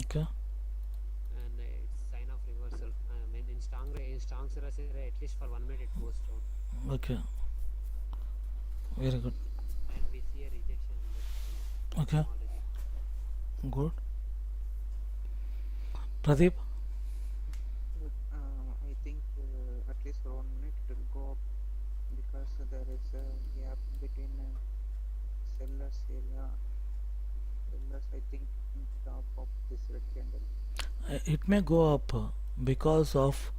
Okay. and it's sign of reversal. I mean, in strong sellers area, at least for 1 minute it goes down, Okay. Very good. and we see a rejection in that kind of Okay. small rejection. Good. Pradeep. I think at least for 1 minute it will go up because there is a gap between sellers area. Sellers, I think, in top of this red candle. It may go up because of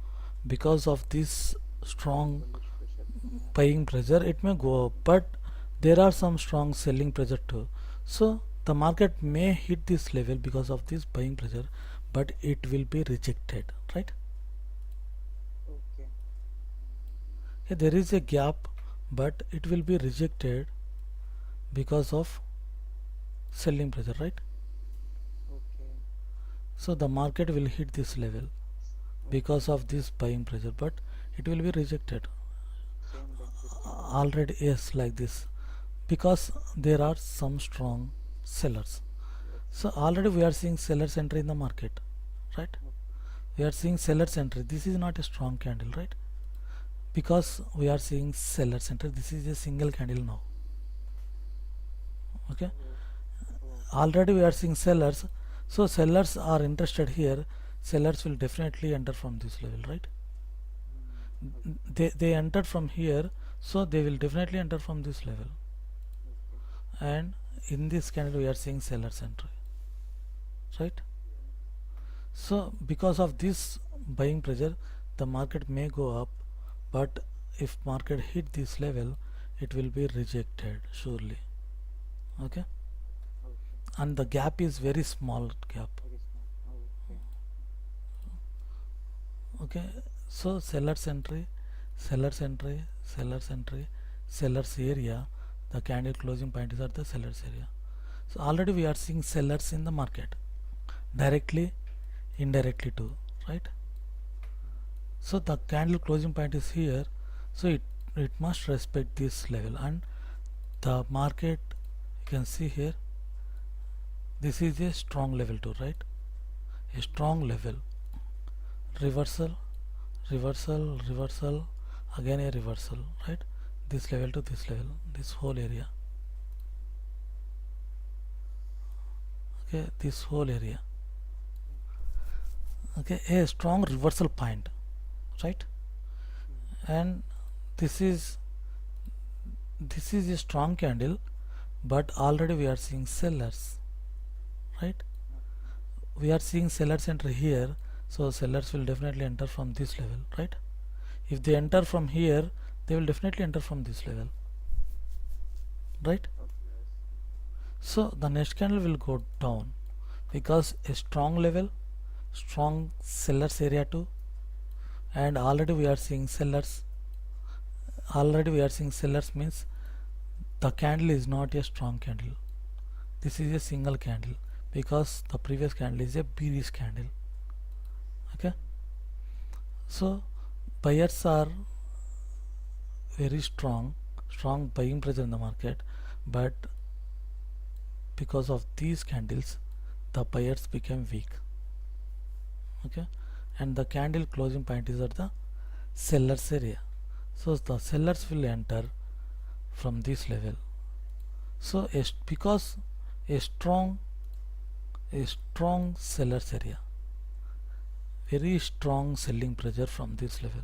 this strong Bullish pressure. Yeah. buying pressure. It may go up, but there are some strong selling pressure too. So the market may hit this level because of this buying pressure, but it will be rejected, right? Okay. Yeah, there is a gap, but it will be rejected because of selling pressure, right? Okay. So the market will hit this level Okay. because of this buying pressure, but it will be rejected Same like this candle. already. Yes, like this, because there are some strong sellers. Yes. So already we are seeing sellers entry in the market, right? Okay. We are seeing sellers entry. This is not a strong candle, right? Because we are seeing sellers entry. This is a single candle now. Okay. Oh. Okay. Already we are seeing sellers. So sellers are interested here. Sellers will definitely enter from this level, right? Okay. They entered from here, so they will definitely enter from this level. Okay. And in this candle we are seeing sellers entry, right? Mm. So because of this buying pressure, the market may go up, but if market hit this level, it will be rejected surely. Okay, Okay. and the gap is very small gap. Very small. Okay. Okay, so sellers entry, sellers entry, sellers entry, sellers area. The candle closing point is at the sellers area. So already we are seeing sellers in the market directly, indirectly too, right? Mm. So the candle closing point is here, so it must respect this level, and the market, you can see here, this is a strong level too, right? A Yes. strong level. Reversal, reversal, reversal, again a reversal, right? This level to this level, this whole area. Okay, this whole area. Okay. Okay, a strong reversal point, right? Mm. And this is this is a strong candle, but already we are seeing sellers, right? Okay. We are seeing sellers enter here, so sellers will definitely enter from this level, right? If they enter from here, they will definitely enter from this level, right? Okay. Yes. So the next candle will go down because a strong level, strong sellers area too, and already we are seeing sellers. Already we are seeing sellers means the candle is not a strong candle. This is a single candle because the previous candle is a bearish candle. Okay, Mm. so buyers are very strong, strong buying pressure in the market, but because of these candles, the buyers became weak. Okay, and the candle closing point is at the sellers area, so the sellers will enter from this level. So because a strong a strong sellers area, very strong selling pressure from this level,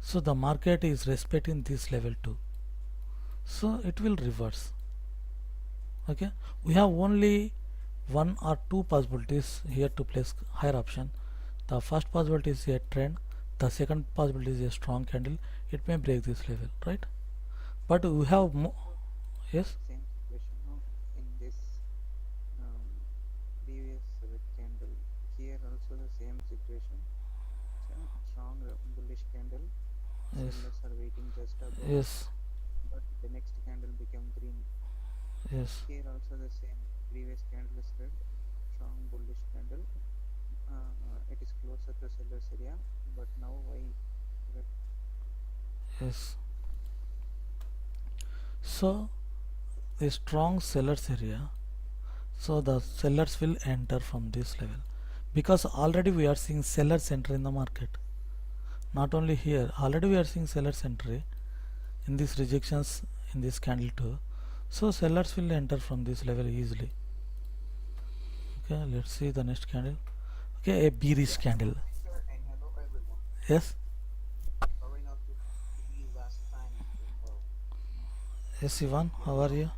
so the market is respecting this level too, so it will reverse. Okay, we have only one or two possibilities here to place higher option. The first possibility is a trend, the second possibility is a strong candle. It may break this level, right? But we have yes. Same situation, no? In this um, previous red candle, here also the same situation. Strong bullish candle. Yes, Sellers are waiting just above, yes, but the next candle became green. yes, Here also the same. Previous candle is red, strong bullish candle. It is closer to sellers area, but now why red? yes. So a strong sellers area. So the sellers will enter from this level because already we are seeing sellers enter in the market. Not only here, already we are seeing sellers entry in these rejections in this candle too. So sellers will enter from this level easily. Okay, let's see the next candle. Okay, a bearish candle. Sir, and hello everyone. Yes, Sorry not to be last time in the call. yes, Ivan, It's been how a are long you? time.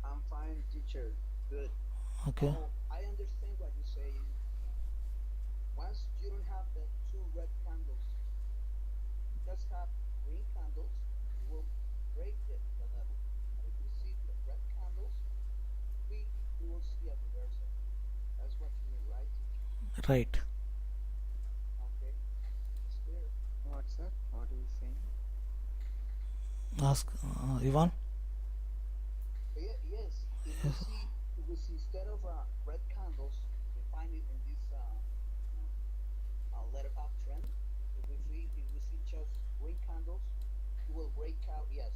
I'm fine, teacher. Good. Okay, I understand what you're saying. Once you don't have the two red candles, just have green candles, you will break the level. But if you see the red candles, we will see a reversal. That's what you mean, right, teacher? right. Okay, it's clear. What, sir? What are you saying? Ask Ivan. Yes, Yes. if we see instead of red candles, we find it in this letter uptrend. If we see just green candles, it will break out. Yes,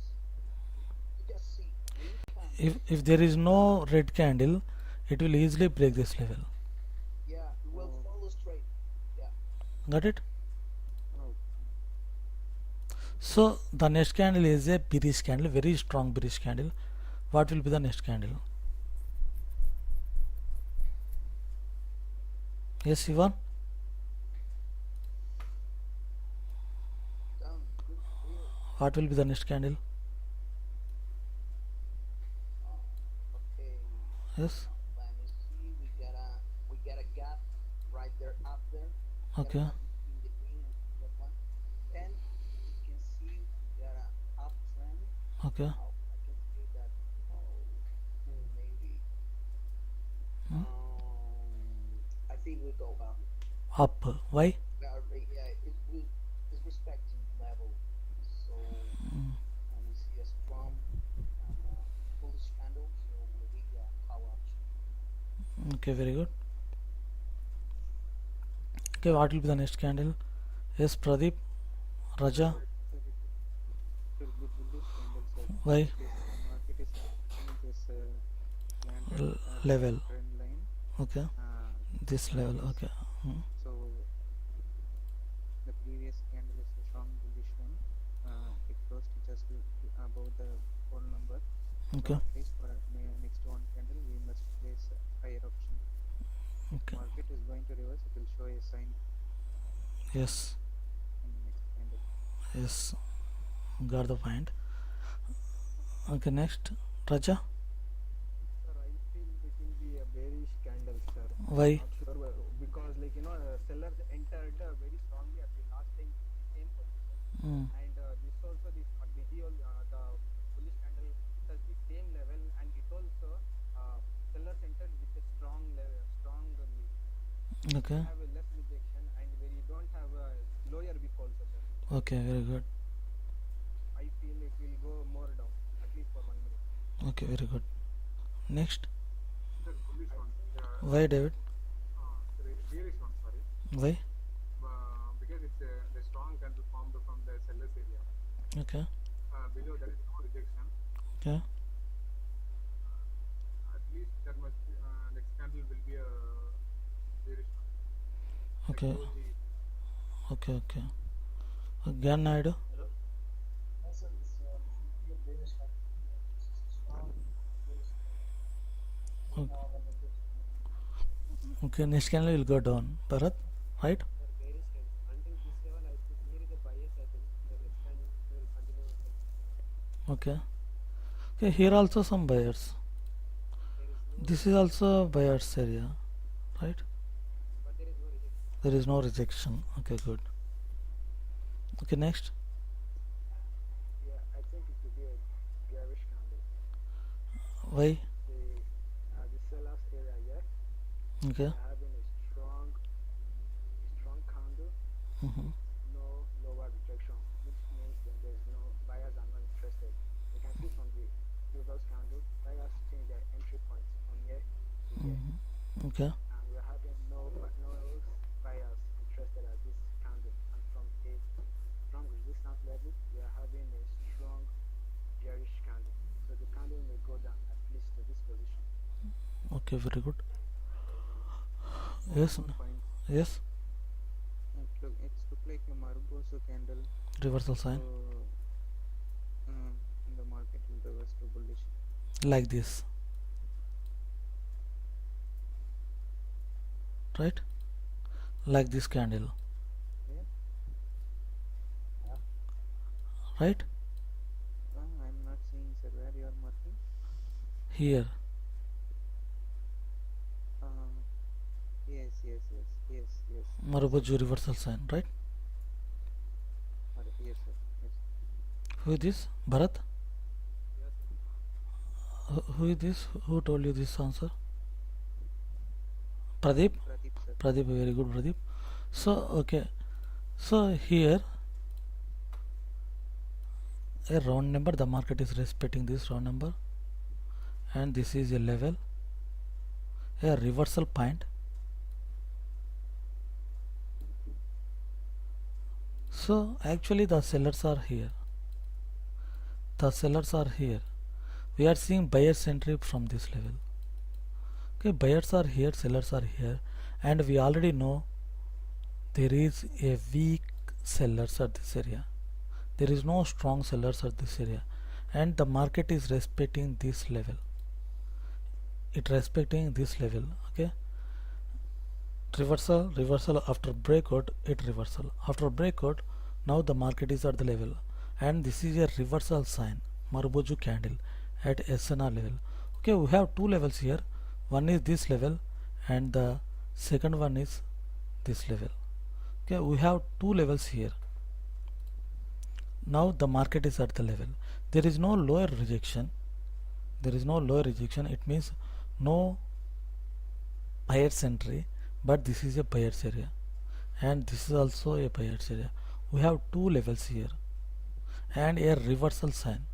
you just see green candles. If there is no red candle, it will easily break this level. Yeah, it will follow straight. Yeah. Got it? Oh. So the next candle is a bearish candle, very strong bearish candle. What will be the next candle? Yes, Ivan. Done. Good. Clear. What will be the next candle? Okay. Yes. Let me see. We got a gap right there up there. We got a Okay. gap between the green and the red one. Then we can see we got a uptrend. Okay. I can see that. Oh, maybe. Hmm? I think we go up. Up. Why? Yeah, it's respecting the level. So we see a strong bullish candle. So we call option. Okay, very good. Okay, what will be the next candle? Yes, Pradeep. Raja. Sir, it will be bullish candle, sir. Why? This market is touching this slanted Level. trend line. Okay. This level. Yes. Okay. Hmm. So the previous candle is a strong bullish one. It closed just above the whole number. So Okay. at least for next one candle, we must place a higher option. Okay. Market is going to reverse. It will show a sign Yes. in next candle. Yes. Got the point. Okay, next. Raja. Sir, I feel it will be a bearish candle, sir. Why? Not sure because, like sellers entered very strongly at the last time the same position, Hmm. and this also this at the the bullish candle touched the same level, and it also sellers entered with a strongly. Okay. Have a less rejection, and where you don't have a lower wick also, sir. Okay, very good. I feel it will go more down at least for 1 minute. Okay, very good. Next. The bullish one, Why, David? sorry, bearish one, sorry, Why? because it's the strong candle formed from the sellers area. Okay. Below there is no rejection. Okay. At least there must be, next candle will be a bearish one. Okay. Like doji. Okay. Okay. Again, Naidu. Okay. Okay, next candle will go down. Bharat, right? Sir, bearish candle. Until this level, I think here is a bias, I think. The next candle will continue like this. Okay. Okay, here also some buyers. There is no, This is also buyers area, right? but there is no rejection. There is no rejection. Okay, good. Okay, next. Yeah, I think it will be a bearish candle. Why? The sellers area here. Okay. Having a strong candle, Mm-hmm. no lower rejection, which means that there's no buyers are not interested. You can see from the previous candle, buyers change their entry points from here to here, Mm-hmm. Okay. and we are having no buyers interested at this candle. And from a strong resistance level, we are having a strong bearish candle. So the candle may go down at least to this position. Okay, very good. Yes, One point. yes, It's look like a Marubosu candle. reversal sign So the market will reverse to bullish. like this, right? Like this candle, Yeah. right? I'm not seeing, sir, where you are marking. Here, Yes, yes, yes, yes, yes. Maruboju reversal sign, right? Yes, sir. Yes. Who is this? Bharat? Yes, sir. Who is this? Who told you this answer? Pradeep? Pradeep, sir. Pradeep, very good, Pradeep. So, okay. So, here, a round number, the market is respecting this round number, and this is a level, a reversal point. So, actually, the sellers are here. The sellers are here. We are seeing buyers entry from this level. Okay, buyers are here, sellers are here, and we already know there is a weak sellers at this area. There is no strong sellers at this area, and the market is respecting this level. It respecting this level. Okay, reversal after breakout, it reversal after breakout. Now the market is at the level, and this is a reversal sign, Maruboju candle at SNR level. Okay, we have two levels here. One is this level, and the second one is this level. Okay, we have two levels here. Now the market is at the level. There is no lower rejection. There is no lower rejection. It means no buyer's entry, but this is a buyer's area, and this is also a buyer's area. We have two levels here, and a reversal sign.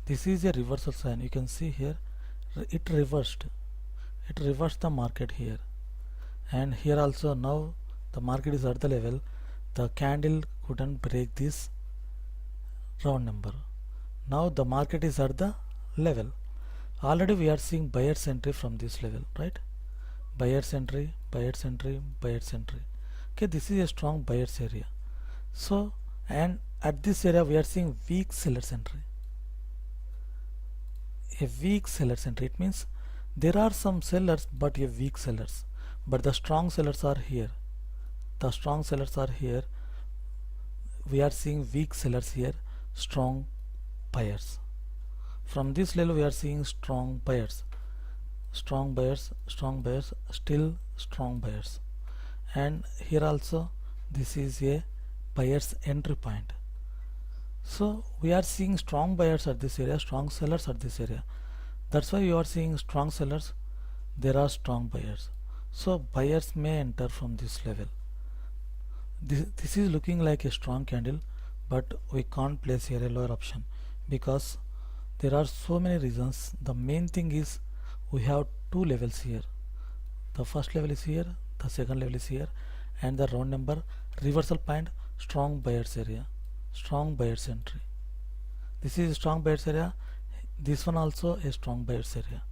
This is a reversal sign. You can see here, it reversed. It reversed the market here, and here also now the market is at the level. The candle couldn't break this round number. Now the market is at the level. Already we are seeing buyer's entry from this level, right? Buyer's entry, buyer's entry, buyer's entry. Okay, this is a strong buyer's area. So, and at this area we are seeing weak seller's entry. A weak seller's entry, it means there are some sellers but a weak sellers. But the strong sellers are here. The strong sellers are here. We are seeing weak sellers here, strong buyers. From this level we are seeing strong buyers, still strong buyers. And here also this is a buyer's entry point. So we are seeing strong buyers at this area, strong sellers at this area. That's why you are seeing strong sellers, there are strong buyers. So buyers may enter from this level. This is looking like a strong candle, but we can't place here a lower option because there are so many reasons. The main thing is we have two levels here. The first level is here, the second level is here, and the round number reversal point, strong buyers area, strong buyers entry. This is strong buyers area. This one also a strong buyers area.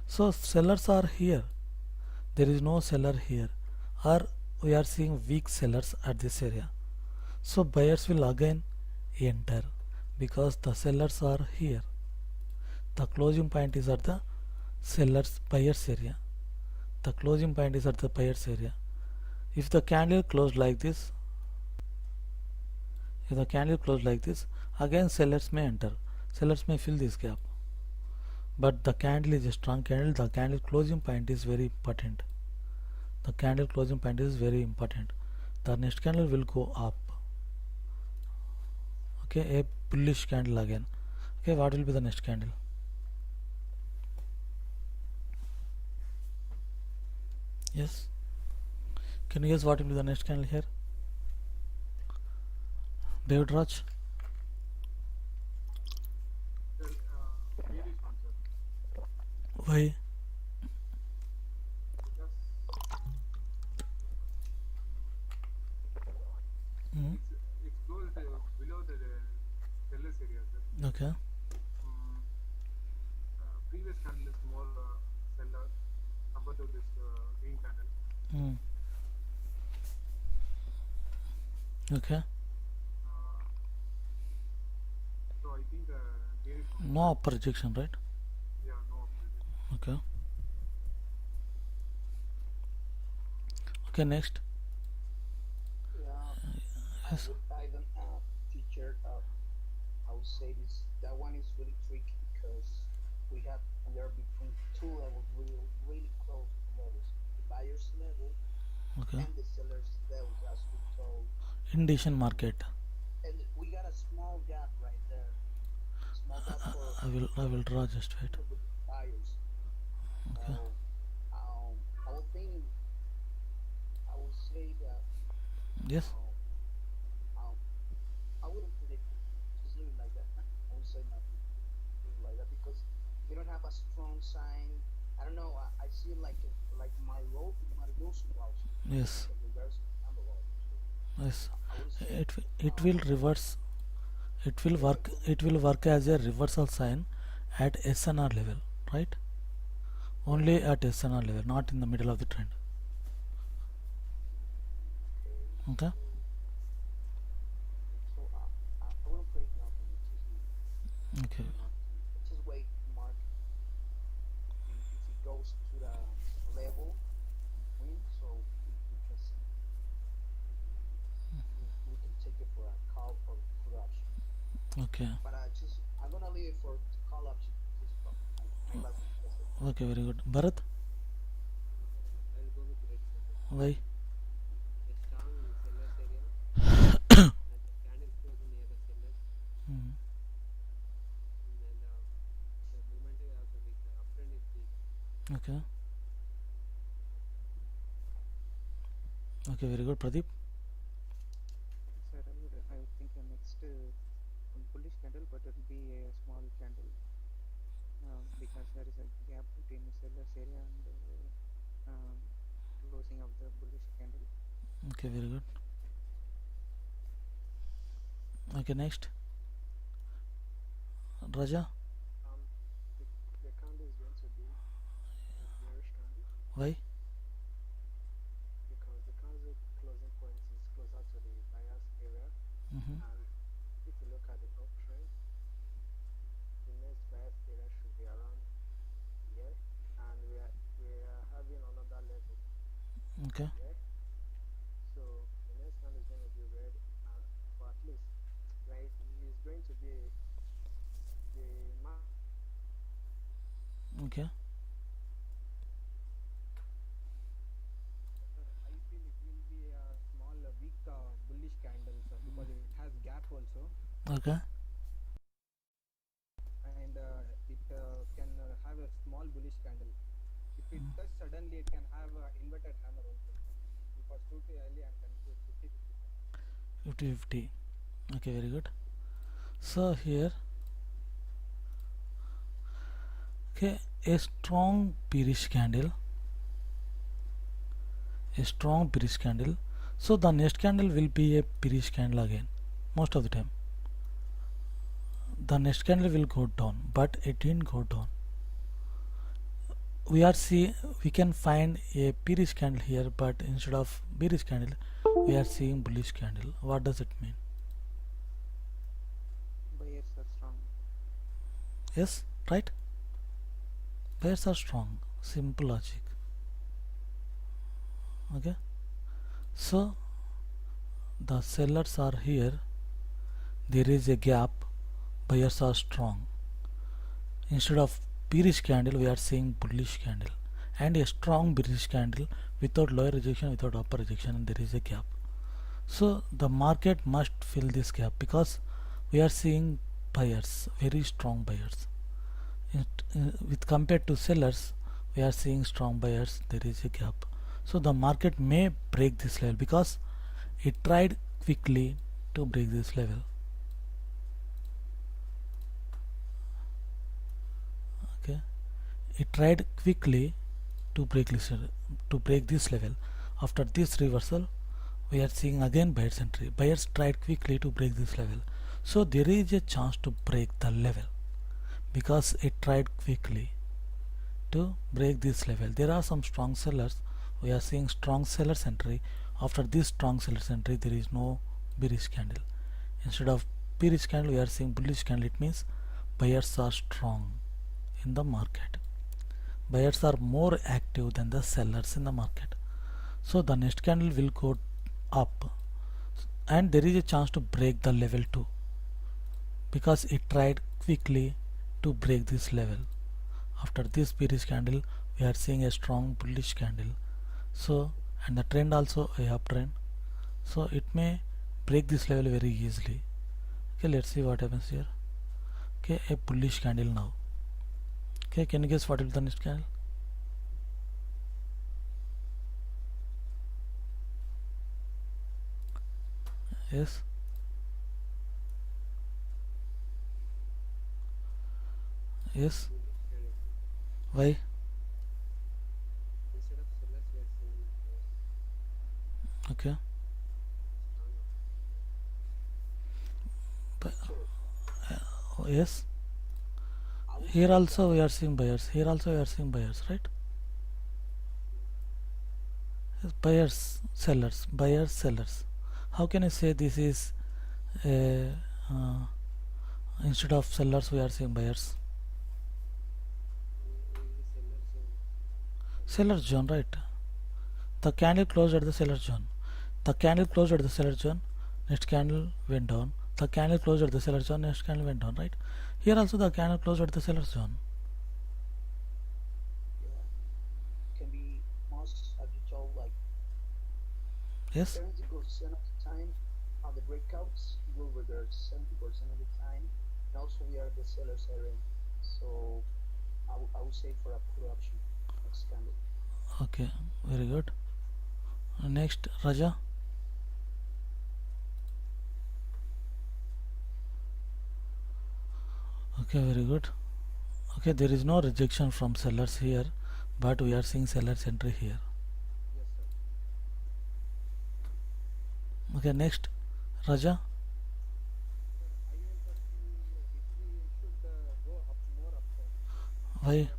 So sellers are here. There is no seller here, or we are seeing weak sellers at this area. So buyers will again enter because the sellers are here. The closing point is at the sellers buyers area. The closing point is at the buyers area. If the candle closed like this, again sellers may enter. Sellers may fill this gap. But the candle is a strong candle. The candle closing point is very important. The candle closing point is very important. The next candle will go up. Okay, a bullish candle again. Okay, what will be the next candle? Yes. Can you guess what will be the next candle here? David Raj. Sir, bearish one, sir. Why? Because Mm, it's closed below the sellers area, sir. okay. Previous candle is more sellers watch out this green candle. Mm. Okay. So I think bearish. No upper rejection, right? Yeah, no opportunity. Okay. Okay, next. Yeah, Yes. with Python teacher, I would say that one is really tricky because we are between two levels, really close levels, the buyer's level Okay. and the seller's level, as we told. Indecision market. And we got a small gap right there, small gap for I will draw just wait. with the buyers. Okay. So I would think I would say that Yes. I wouldn't predict it. Just leave it like that. I would say nothing. Leave it like that because we don't have a strong sign. I don't know. I see it like Marios walls. Yes. The reverse number wall. So Yes. I would say It will reverse. It will work. It will work as a reversal sign at SNR level, right? Only at SNR level, not in the middle of the trend. Okay. so. I wouldn't predict nothing. It's just leave it. Okay. Let's just wait, Mark. If it goes to the level between, so we can see. We can take it for a call or put option. Okay. But I'm gonna leave it for call option. Just for my last one. That's it. Okay. Very good. Bharat, I will go with red, sir. why? A strong sellers area and the candle closing near the sellers Mm. and the movement is also weak. The uptrend is weak. Okay. Okay. Very good. Pradeep. Sir, I think the next bullish candle, but it will be a small candle because there is a gap between the seller's area and closing of the bullish candle. Okay. Very good. Okay. Next. Raja. The candle is going to be a bearish candle Why? because the candle closing point is closer to the buyer's area. Mm-hmm. And if you look at the uptrend, the next buyer's area should be around here, and we are having another level Okay. here. So the next candle is going to be red, for at least like it's going to be the Okay. I feel it will be a small weak bullish candle, sir, because it has gap also, Okay. and it can have a small bullish candle. If it does suddenly, it can have inverted hammer also, sir, because too early and conclude 50-50. 50-50. Okay. Very good. So here. Okay. A strong bearish candle. A strong bearish candle. So the next candle will be a bearish candle again, most of the time. The next candle will go down, but it didn't go down. We can find a bearish candle here, but instead of bearish candle, we are seeing bullish candle. What does it mean? Buyers are strong. Yes, right? Buyers are strong. Simple logic. Okay. So the sellers are here. There is a gap. Buyers are strong. Instead of bearish candle, we are seeing bullish candle, and a strong bearish candle without lower rejection, without upper rejection, and there is a gap. So the market must fill this gap because we are seeing buyers, very strong buyers. With compared to sellers, we are seeing strong buyers. There is a gap. So the market may break this level because it tried quickly to break this level. Okay, it tried quickly to break this level. After this reversal, we are seeing again buyers entry. Buyers tried quickly to break this level, so there is a chance to break the level because it tried quickly. to break this level. There are some strong sellers. We are seeing strong sellers entry. After this strong sellers entry, there is no bearish candle. Instead of bearish candle, we are seeing bullish candle. It means buyers are strong in the market. Buyers are more active than the sellers in the market. So the next candle will go up, and there is a chance to break the level too, because it tried quickly to break this level. After this bearish candle, we are seeing a strong bullish candle. So, and the trend also a uptrend. So it may break this level very easily. Okay, let's see what happens here. Okay, a bullish candle now. Okay, can you guess what is the next candle? Yes. Yes. Why? Instead of sellers, we are seeing buyers. Okay. Yes. I would Here say also we are seeing buyers. Here also we are seeing buyers, right? Yes, buyers, sellers, buyers, sellers. How can I say this is a, instead of sellers we are seeing buyers? Seller zone. Seller zone, right? The candle closed at the seller zone. The candle closed at the seller zone. Next candle went down. The candle closed at the seller zone. Next candle went down, right? Here also the candle closed at the seller zone. yeah, can be most, as you told, like Yes. 70% of the time on the breakouts will reverse 70% of the time. And also we are the sellers area. So I would say for a put option next candle. Okay. Very good. Next, Raja. Okay. Very good. Okay. There is no rejection from sellers here, but we are seeing sellers entry here. Yes, sir. Okay. Next, Raja. Sir, I will personally, if we should go up more up, sir. Why? Like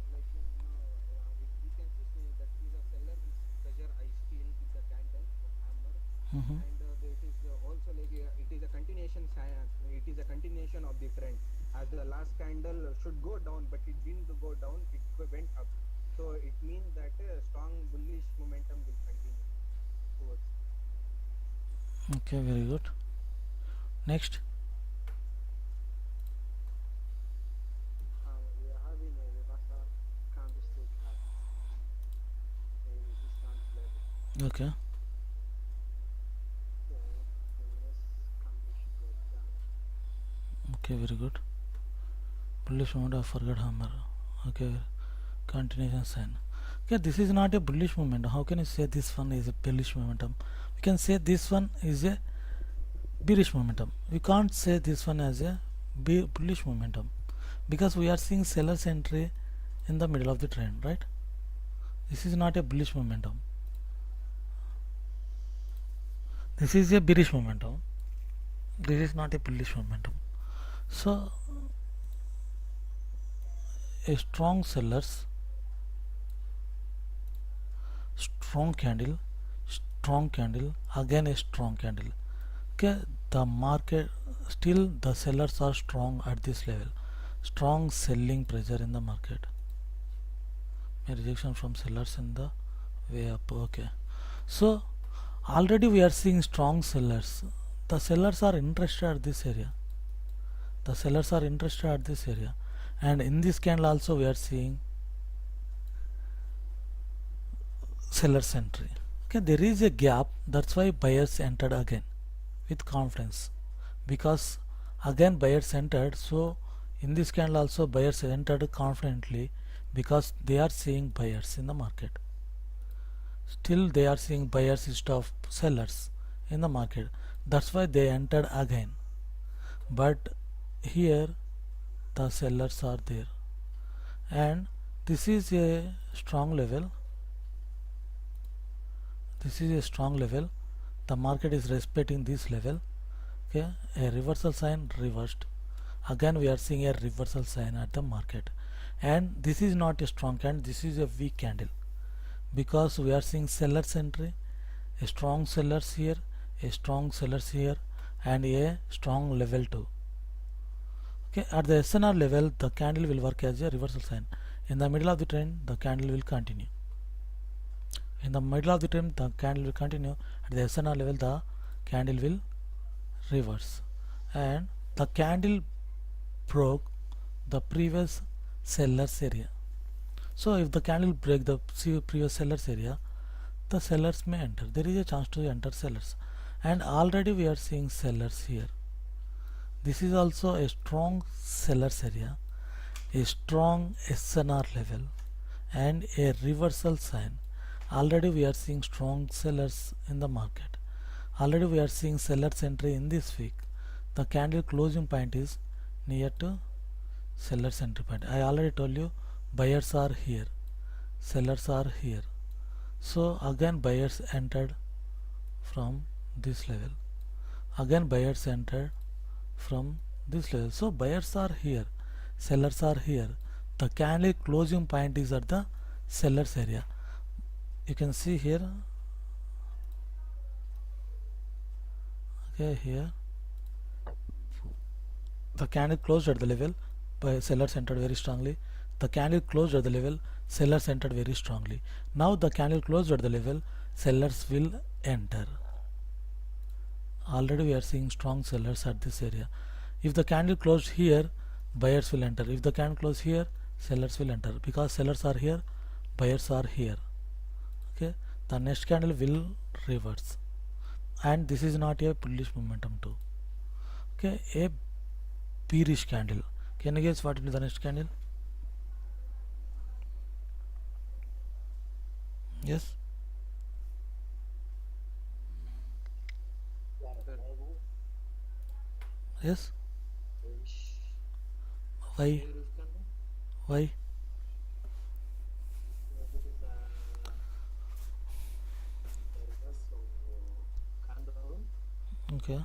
we can see that is a seller pressure I feel with the candle of hammer, Mm-hmm. and it is also like it is a continuation it is a continuation of the trend, as the last candle should go down but it didn't go down, it went up, so it means that a strong bullish momentum will continue towards. Okay. Very good. Next. We are having a reversal candlestick at a resistance level. Okay. So the next candle should go down. Okay. Very good. Bullish movement. I forgot hammer. Okay. Continuation sign. Okay. This is not a bullish movement. How can you say this one is a bullish momentum? We can say this one is a bearish momentum. We can't say this one as a bullish momentum, because we are seeing sellers entry in the middle of the trend, right? This is not a bullish momentum. This is a bearish momentum. This is not a bullish momentum. So a strong sellers, strong candle, again a strong candle. Okay, the market still the sellers are strong at this level. Strong selling pressure in the market. A rejection from sellers in the way up. Okay, so already we are seeing strong sellers. The sellers are interested at this area. The sellers are interested at this area, and in this candle also we are seeing sellers entry. Okay, there is a gap. That's why buyers entered again with confidence, because again buyers entered. So in this candle also buyers entered confidently, because they are seeing buyers in the market. Still they are seeing buyers instead of sellers in the market. That's why they entered again. But here the sellers are there, and this is a strong level. This is a strong level. The market is respecting this level. Okay, a reversal sign reversed. Again we are seeing a reversal sign at the market, and this is not a strong candle, this is a weak candle, because we are seeing sellers entry, a strong sellers here, a strong sellers here, and a strong level 2. Okay, at the SNR level the candle will work as a reversal sign. In the middle of the trend the candle will continue. In the middle of the trend the candle will continue. At the SNR level the candle will reverse, and the candle broke the previous sellers area. So if the candle break the previous sellers area, the sellers may enter. There is a chance to enter sellers, and already we are seeing sellers here. This is also a strong sellers area, a strong SNR level, and a reversal sign. Already we are seeing strong sellers in the market. Already we are seeing sellers entry in this week. The candle closing point is near to sellers entry point. I already told you buyers are here, sellers are here. So again buyers entered from this level. Again buyers entered from this level. So buyers are here, sellers are here. The candle closing point is at the sellers area. You can see here. Okay, here the candle closed at the level, by sellers entered very strongly. The candle closed at the level, sellers entered very strongly. Now the candle closed at the level, sellers will enter. Already we are seeing strong sellers at this area. If the candle closed here, buyers will enter. If the candle closed here, sellers will enter, because sellers are here, buyers are here. Okay, the next candle will reverse, and this is not a bullish momentum too. Okay, a bearish candle. Can you guess what will be the next candle? Yes. Yes. Why? Why? Okay.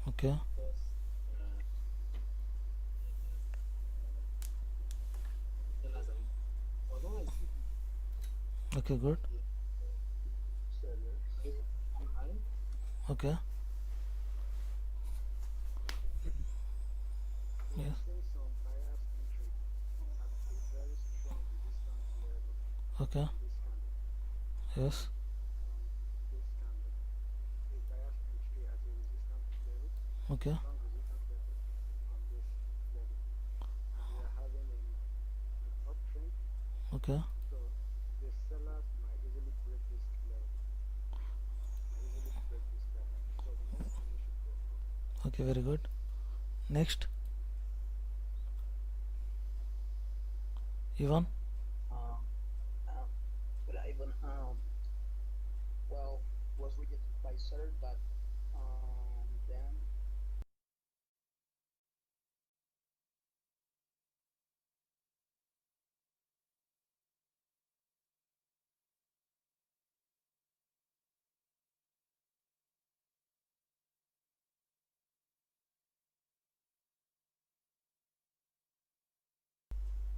Okay. Okay, good. Okay. We Yes. see some buyers entry at a very strong resistance level Okay. on this candle. Yes. On this candle, a buyer's entry at a resistance level, Okay. strong resistance level on this level, and we are having an uptrend. Okay. So the sellers might easily break this level. Might easily break this level. So the next candle should go up. Okay. Very good. Next. Ivan. Um, but Ivan, well, was rejected by seller, but then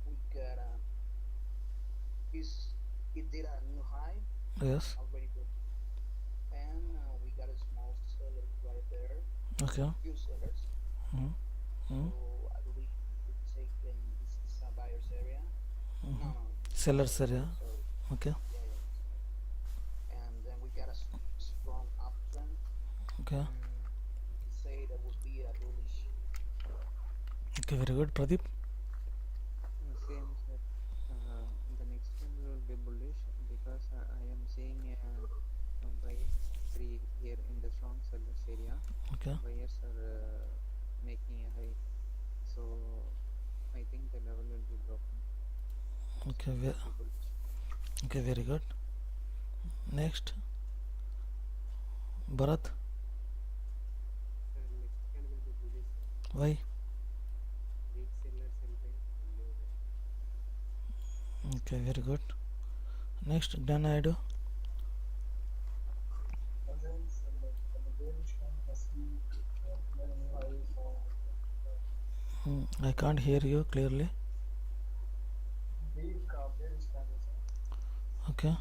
we got is it did a new high, Yes. already good, and we got a small seller right there, Okay. few sellers. Mm. Mm. So I believe we take in this is a buyer's area. Mhm. No, no, Sellers area. sorry. Okay. Yeah, yeah. And then we got a strong uptrend. Okay. We say that would be a bullish. Okay. Very good. Pradeep. Same sir. The next candle will be bullish because I am seeing a buyers entry here in the strong sellers area. Okay. Buyers are making a high, so I think the level will be broken. Okay. Will be bullish. Okay. Very good. Next. Bharat. Sir, next candle will be bullish. Sir. Why? Weak sellers entry and new high. Okay. Very good. Next. Gnanaidu. Again, so the bearish one has seen new high for I can't hear you clearly. Big bearish candle, sir. Okay,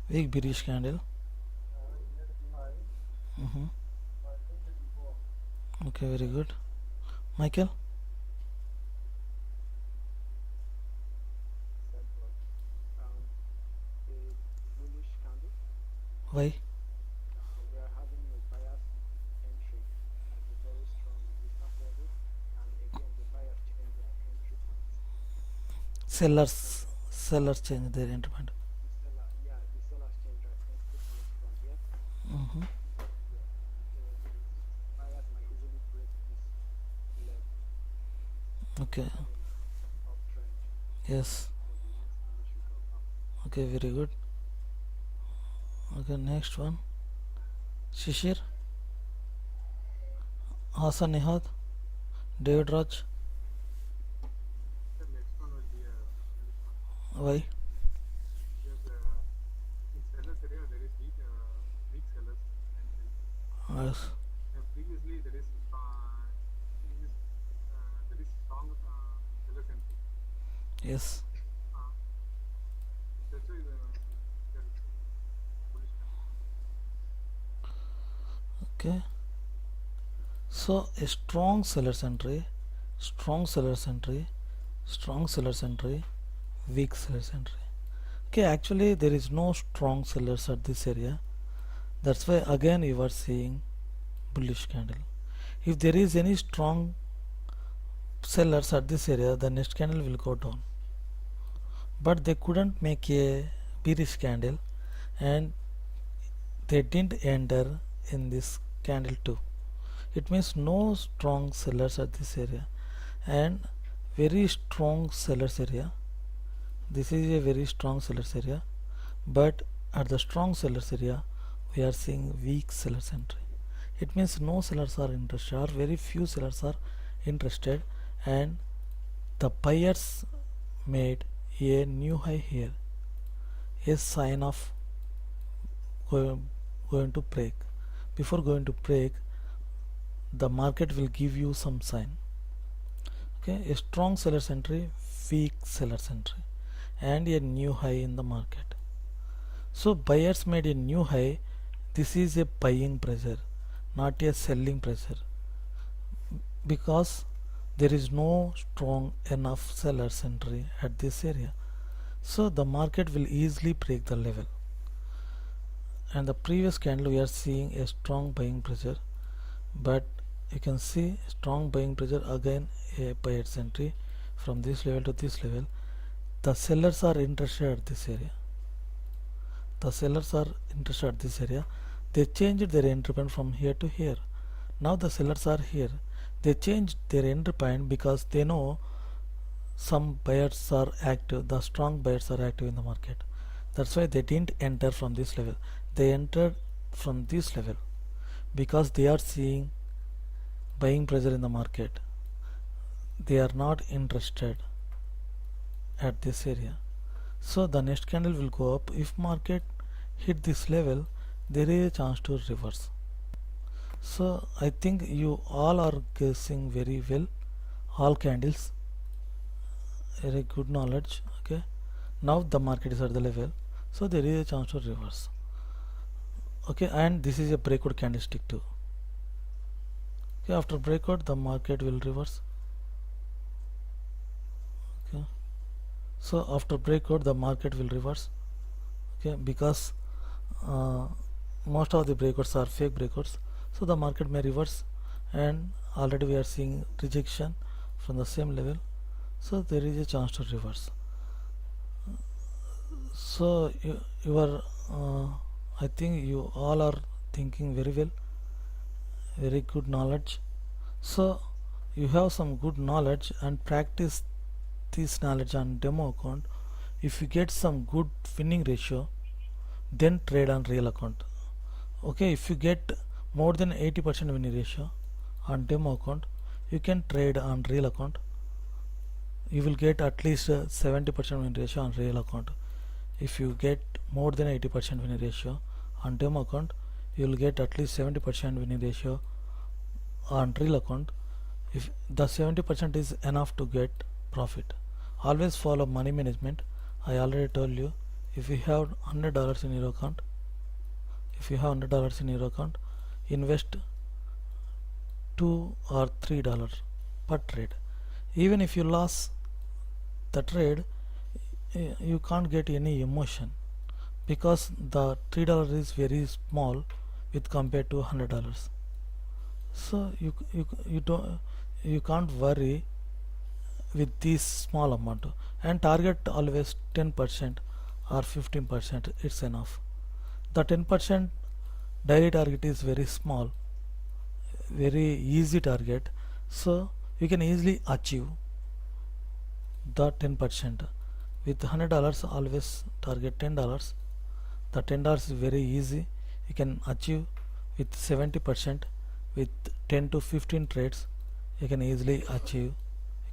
weak bearish candle. It made a new high, Hmm. but I think it will go up. Okay, very good. Michael, Said what? A bullish candle. why? We are having a bias entry at a very strong resistance level, and again the buyers change their entry point. Sellers change their entry point. The sellers change their entry point from here. Hmm. Yeah. So the buyers might easily break this level. Okay. Having an uptrend, Yes. so the next candle should go up. Okay, very good. Okay, next one. Shishir, Hasan Nihad, David Raj. The next one will be a bullish one Why? because in sellers area there is weak sellers entry. Yes. Previously there is strong sellers entry. Yes. Uh, that's why there is bullish candle. Okay. So a strong seller's entry, strong seller's entry, strong seller's entry, weak seller's entry. Okay, actually there is no strong sellers at this area. That's why again you are seeing bullish candle. If there is any strong sellers at this area, the next candle will go down. But they couldn't make a bearish candle and they didn't enter in this candle too. It means no strong sellers at this area and very strong sellers area. This is a very strong sellers area, but at the strong sellers area we are seeing weak sellers entry. It means no sellers are interested or very few sellers are interested, and the buyers made a new high here, a sign of going to break. Before going to break, the market will give you some sign. Okay, a strong seller's entry, weak seller's entry, and a new high in the market. So buyers made a new high. This is a buying pressure, not a selling pressure, because there is no strong enough seller's entry at this area. So the market will easily break the level. And the previous candle we are seeing a strong buying pressure, but you can see strong buying pressure, again a buyer's entry from this level to this level. The sellers are interested at this area. The sellers are interested at this area. They changed their entry point from here to here. Now the sellers are here. They changed their entry point because they know some buyers are active, the strong buyers are active in the market. That's why they didn't enter from this level. They entered from this level because they are seeing buying pressure in the market. They are not interested at this area. So the next candle will go up. If market hit this level, there is a chance to reverse. So I think you all are guessing very well, all candles, very good knowledge. Okay, now the market is at the level, so there is a chance to reverse. Okay, and this is a breakout candlestick too. Okay, after breakout the market will reverse. Okay, so after breakout the market will reverse. Okay, because most of the breakouts are fake breakouts, so the market may reverse, and already we are seeing rejection from the same level, so there is a chance to reverse. So you are I think you all are thinking very well, very good knowledge. So you have some good knowledge and practice this knowledge on demo account. If you get some good winning ratio, then trade on real account. Okay, if you get more than 80% winning ratio on demo account, you can trade on real account. You will get at least 70% winning ratio on real account. If you get more than 80% winning ratio on demo account, you will get at least 70% winning ratio on real account. if the 70% is enough to get profit. Always follow money management. I already told you, if you have $100 in your account, invest $2 or $3 per trade. Even if you lose the trade, you can't get any emotion, because the $3 is very small with compared to $100. So you can't worry with this small amount, and target always 10% or 15%. It's enough. The 10% daily target is very small, very easy target, so you can easily achieve the 10%. With $100, always target $10. The $10 is very easy. You can achieve with 70%. With 10 to 15 trades, you can easily achieve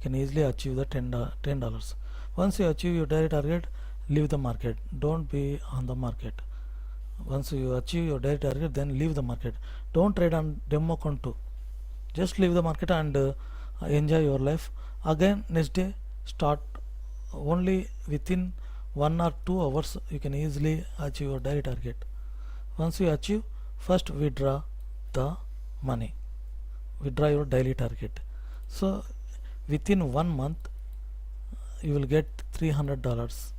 the $10. Once you achieve your daily target, leave the market. Don't be on the market. Once you achieve your daily target, then leave the market. Don't trade on demo account too. Just leave the market and enjoy your life. Again, next day start. Only within 1 or 2 hours you can easily achieve your daily target. Once you achieve, first withdraw the money, withdraw your daily target. So within 1 month you will get $300.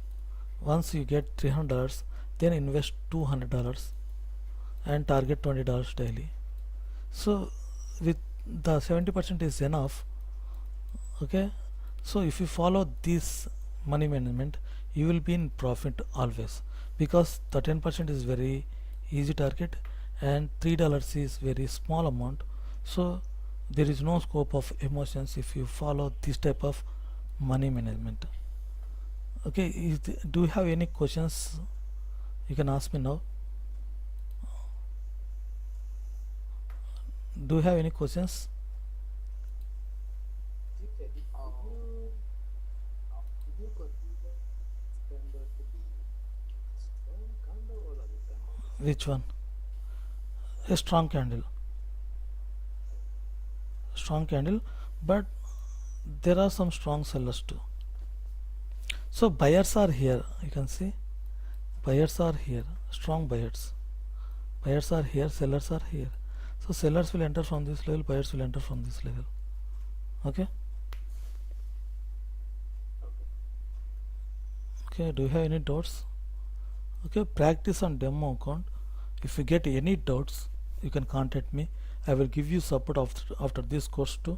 Once you get $300, then invest $200 and target $20 daily. So with the 70% is enough. Okay, so if you follow this money management, you will be in profit always, because the 10% is very easy target and $3 is very small amount. So there is no scope of emotions if you follow this type of money management. Okay, do you have any questions? You can ask me now. Do you have any questions? Did you consider candle to be strong candle or a weak candle? Which one? A strong candle. Strong candle, but there are some strong sellers too. So buyers are here. You can see buyers are here. Strong buyers. Buyers are here. Sellers are here. So sellers will enter from this level. Buyers will enter from this level. Okay. Okay. Do you have any doubts? Okay. Practice on demo account. If you get any doubts, you can contact me. I will give you support after this course too,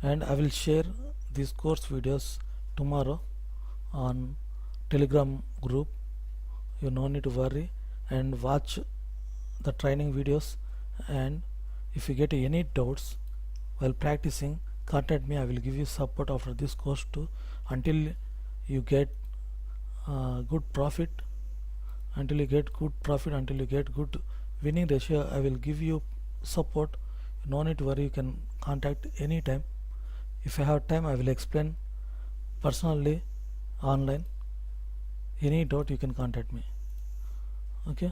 and I will share these course videos tomorrow on Telegram group. You no need to worry, and watch the training videos. And if you get any doubts while practicing, contact me. I will give you support after this course too, until you get good profit. Until you get good winning ratio, I will give you support. No need to worry. You can contact anytime. If I have time, I will explain personally online. Any doubt, you can contact me. Okay.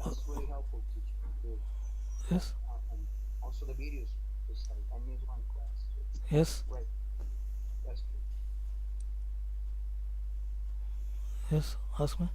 That's really helpful, teacher. Good. Yes. And also the videos, because I missed one class. Yes. Right. That's good. Yes. Ask me.